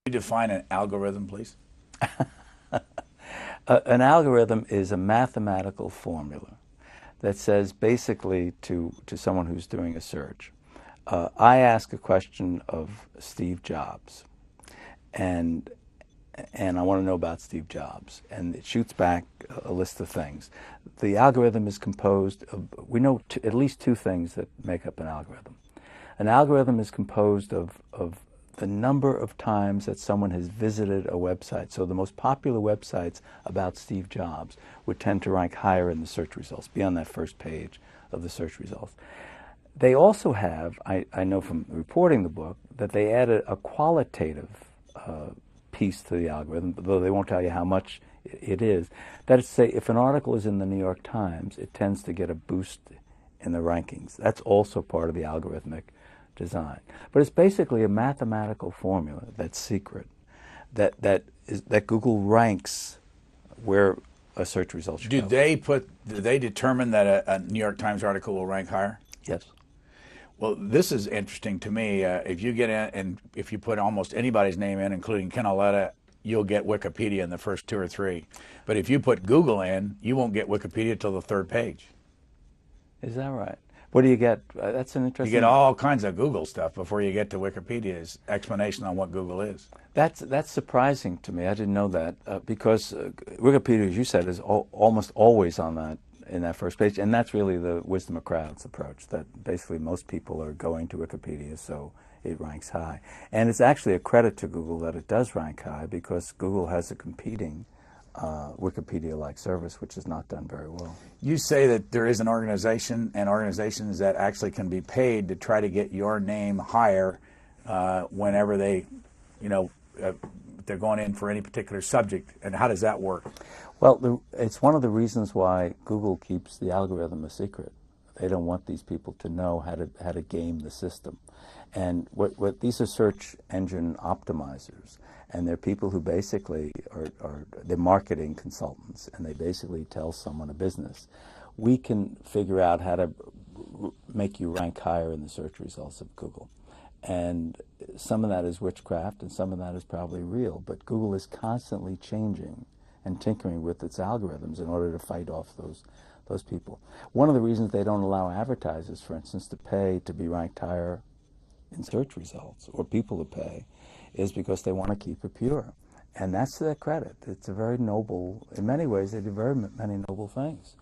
you define an algorithm, please? An algorithm is a mathematical formula that says basically to someone who's doing a search, I ask a question of Steve Jobs, and and I want to know about Steve Jobs, and it shoots back a list of things. The algorithm is composed of, we know at least two things that make up an algorithm. An algorithm is composed of the number of times that someone has visited a website. So the most popular websites about Steve Jobs would tend to rank higher in the search results, be on that first page of the search results. They also have, I know from reporting the book, that they added a qualitative piece to the algorithm, though they won't tell you how much it is. That is to say, if an article is in the New York Times, it tends to get a boost in the rankings. That's also part of the algorithmic design. But it's basically a mathematical formula that's secret, that Google ranks where a search result should go. Do they determine that a New York Times article will rank higher? Yes. Well, this is interesting to me. If you get in and if you put almost anybody's name in, including Ken Auletta, you'll get Wikipedia in the first two or three. But if you put Google in, you won't get Wikipedia till the third page. Is that right? What do you get? That's an interesting. You get all kinds of Google stuff before you get to Wikipedia's explanation on what Google is. That's surprising to me. I didn't know that because Wikipedia, as you said, is almost always on that in that first page, and that's really the wisdom of crowds approach. That basically most people are going to Wikipedia, so it ranks high. And it's actually a credit to Google that it does rank high because Google has a competing Wikipedia-like service, which is not done very well. You say that there is an organization and organizations that actually can be paid to try to get your name higher whenever they, they're going in for any particular subject. And how does that work? Well, it's one of the reasons why Google keeps the algorithm a secret. They don't want these people to know how to game the system. And what these are search engine optimizers, and they're people who basically they're marketing consultants, and they basically tell someone, a business, we can figure out how to make you rank higher in the search results of Google. And some of that is witchcraft, and some of that is probably real. But Google is constantly changing and tinkering with its algorithms in order to fight off those people. One of the reasons they don't allow advertisers, for instance, to pay to be ranked higher in search results, or people to pay, is because they want to keep it pure. And that's to their credit. It's a very noble, in many ways, they do very many noble things.